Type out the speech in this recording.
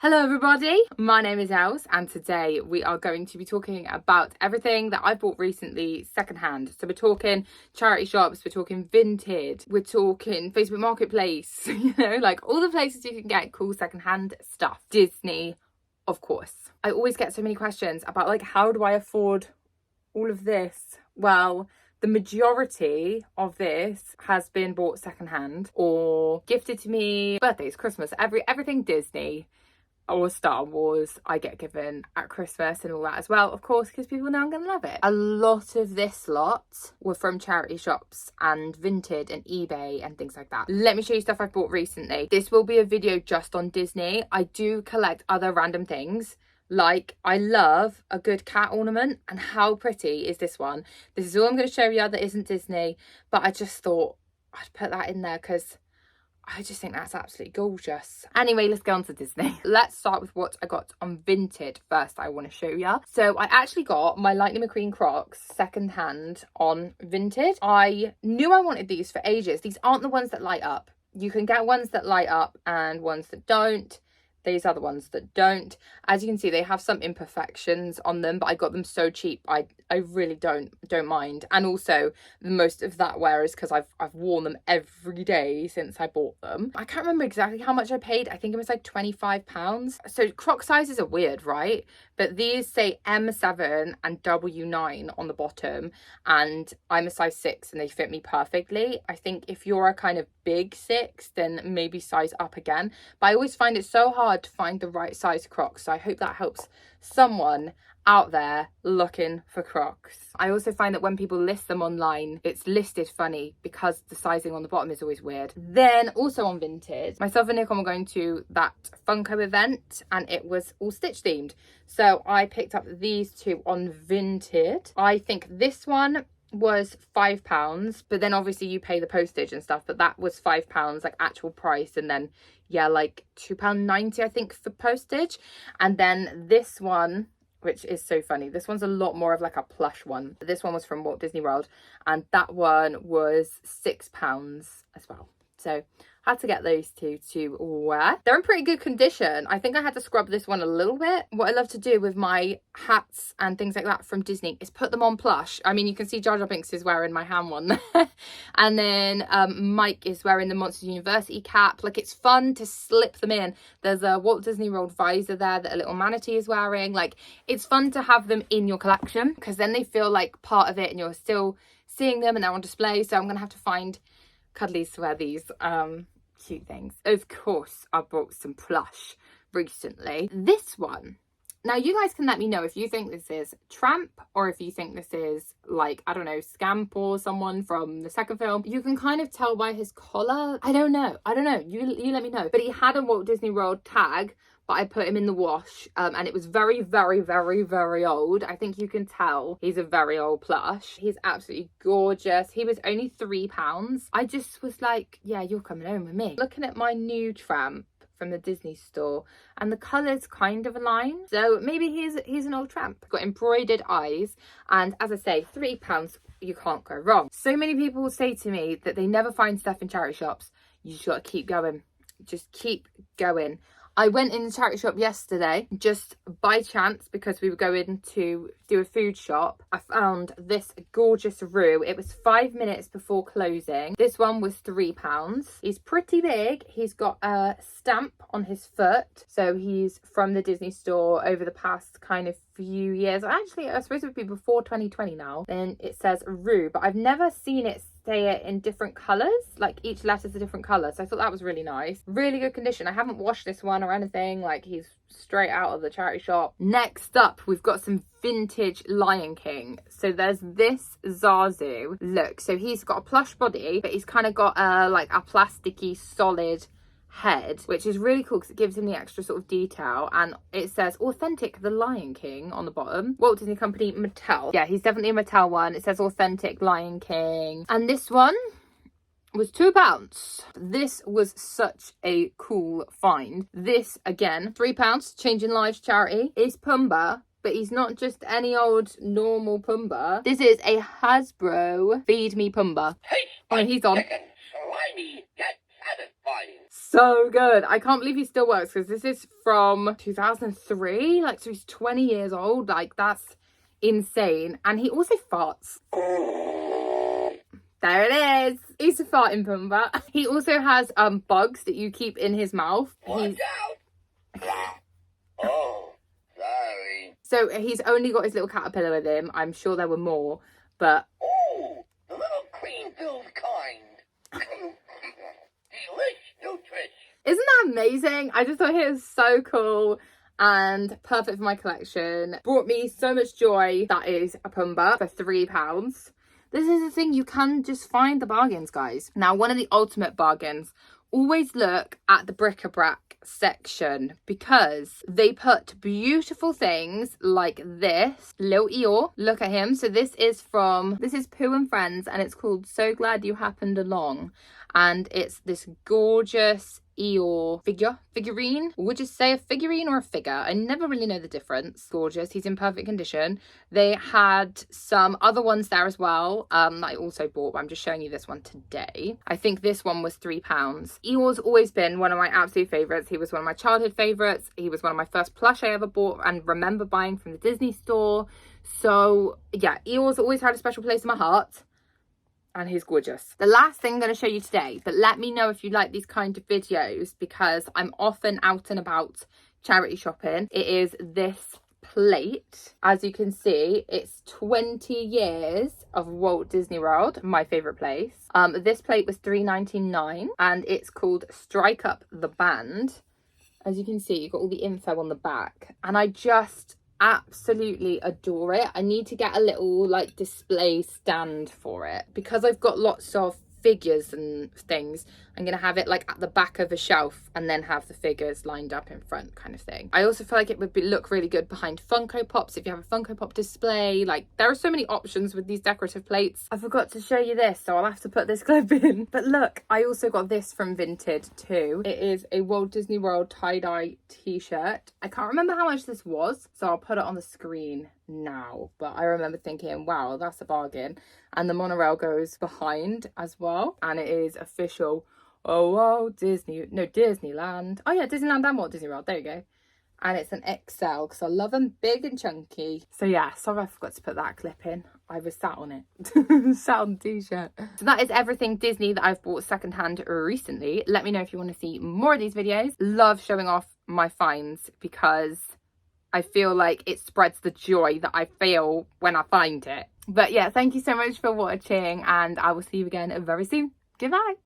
Hello everybody, my name is Els and today we are going to be talking about everything that I bought recently secondhand. So we're talking charity shops, we're talking vintage, we're talking Facebook Marketplace, like all the places you can get cool secondhand stuff. Disney, of course. I always get so many questions about like, how do I afford all of this? Well, the majority of this has been bought secondhand or gifted to me, birthdays, Christmas, everything Disney or Star Wars I get given at Christmas and all that as well, of course, because people know I'm going to love it. A lot of this lot were from charity shops and Vinted and eBay and things like that. Let me show you stuff I've bought recently. This will be a video just on Disney. I do collect other random things. Like, I love a good cat ornament, and how pretty is this one? This is all I'm going to show you that isn't Disney, but I just thought I'd put that in there because I just think that's absolutely gorgeous. Anyway, let's go on to Disney. Let's start with what I got on Vinted first I want to show you. So I actually got my Lightning McQueen Crocs secondhand on Vinted. I knew I wanted these for ages. These aren't the ones that light up. You can get ones that light up and ones that don't. These are the ones that don't. As you can see, they have some imperfections on them, but I got them so cheap. I really don't mind. And also, most of that wear is because I've worn them every day since I bought them. I can't remember exactly how much I paid. I think it was like £25. So Croc sizes are weird, right? But these say M7 and W9 on the bottom, and I'm a size 6 and they fit me perfectly. I think if you're a kind of big 6, then maybe size up again. But I always find it so hard to find the right size Crocs, so I hope that helps someone out there looking for Crocs. I also find that when people list them online, it's listed funny because the sizing on the bottom is always weird. Then also on Vinted, myself and Nick were going to that Funko event and it was all Stitch themed. So I picked up these two on Vinted. I think this one was £5, but then obviously you pay the postage and stuff, but that was £5 like actual price, and then yeah, like £2.90 I think for postage. And then this one, which is so funny, this one's a lot more of like a plush one. This one was from Walt Disney World and that one was £6 as well. So I had to get those two to wear. They're in pretty good condition. I think I had to scrub this one a little bit. What I love to do with my hats and things like that from Disney is put them on plush. I mean, you can see Jar Jar Binks is wearing my hand one there. And then Mike is wearing the Monsters University cap. Like, it's fun to slip them in. There's a Walt Disney World visor there that a little manatee is wearing. Like, it's fun to have them in your collection because then they feel like part of it and you're still seeing them and they're on display. So I'm going to have to find cuddlies to wear these cute things. Of course, I bought some plush recently. This one, now you guys can let me know if you think this is Tramp or if you think this is like, I don't know, Scamp or someone from the second film. You can kind of tell by his collar. I don't know, you let me know. But he had a Walt Disney World tag, but I put him in the wash and it was very, very, very, very old. I think you can tell he's a very old plush. He's absolutely gorgeous. He was only £3. I just was like, yeah, you're coming home with me. Looking at my new Tramp from the Disney store and the colours kind of align. So maybe he's an old Tramp. Got embroidered eyes and as I say, £3, you can't go wrong. So many people say to me that they never find stuff in charity shops. You just got to keep going. Just keep going. I went in the charity shop yesterday just by chance because we were going to do a food shop. I found this gorgeous Roo. It was 5 minutes before closing. This one was £3. He's pretty big. He's got a stamp on his foot. So he's from the Disney store over the past kind of few years. Actually, I suppose it would be before 2020 now. Then it says Roo, but I've never seen it say it in different colours, like each letter's a different colour, so I thought that was really nice. Really good condition. I haven't washed this one or anything, like he's straight out of the charity shop. Next up, we've got some vintage Lion King. So there's this Zazu. Look, so he's got a plush body, but he's kind of got like a plasticky solid head, which is really cool because it gives him the extra sort of detail, and it says authentic the Lion King on the bottom. Walt Disney Company, Mattel. Yeah, he's definitely a Mattel one. It says authentic Lion King, and this one was £2. This was such a cool find. This again, £3, Changing Lives charity, is Pumbaa, but he's not just any old normal Pumbaa. This is a Hasbro Feed Me Pumbaa. Oh, he's on. So good. I can't believe he still works because this is from 2003. Like, so he's 20 years old. Like, that's insane. And he also farts. There it is. He's a farting Pumbaa. He also has bugs that you keep in his mouth. Watch out! Oh, sorry. So he's only got his little caterpillar with him. I'm sure there were more, but... Oh, the little cream-filled kind. Delish, nutrish. Isn't that amazing? I just thought he was so cool and perfect for my collection. Brought me so much joy. That is a Pumbaa for £3. This is the thing, you can just find the bargains, guys. Now, one of the ultimate bargains, always look at the bric-a-brac section because they put beautiful things like this. Little Eeyore, look at him. So this is Pooh and Friends, and it's called So Glad You Happened Along. And it's this gorgeous Eeyore figurine. Would you say a figurine or a figure? I never really know the difference. Gorgeous. He's in perfect condition. They had some other ones there as well that I also bought, but I'm just showing you this one today. I think this one was £3. Eeyore's always been one of my absolute favourites. He was one of my childhood favourites. He was one of my first plush I ever bought and remember buying from the Disney store. So yeah, Eeyore's always had a special place in my heart. And he's gorgeous. The last thing I'm going to show you today, but let me know if you like these kind of videos because I'm often out and about charity shopping. It is this plate. As you can see, it's 20 years of Walt Disney World, my favourite place. This plate was $3.99 and it's called Strike Up the Band. As you can see, you've got all the info on the back and I just absolutely adore it. I need to get a little like display stand for it because I've got lots of figures and things. I'm gonna have it like at the back of a shelf and then have the figures lined up in front kind of thing. I also feel like it would look really good behind Funko Pops if you have a Funko Pop display. Like there are so many options with these decorative plates. I forgot to show you this, so I'll have to put this clip in. But look, I also got this from Vinted too. It is a Walt Disney World tie-dye t-shirt. I can't remember how much this was, so I'll put it on the screen now, but I remember thinking, wow, that's a bargain. And the monorail goes behind as well, and it is official. Oh, Disneyland. Oh yeah, Disneyland and Walt Disney World. There you go. And it's an XL because I love them big and chunky. So yeah, sorry I forgot to put that clip in. I was sat on it. Sat on the t-shirt. So that is everything Disney that I've bought secondhand recently. Let me know if you want to see more of these videos. Love showing off my finds because I feel like it spreads the joy that I feel when I find it. But yeah, thank you so much for watching and I will see you again very soon. Goodbye.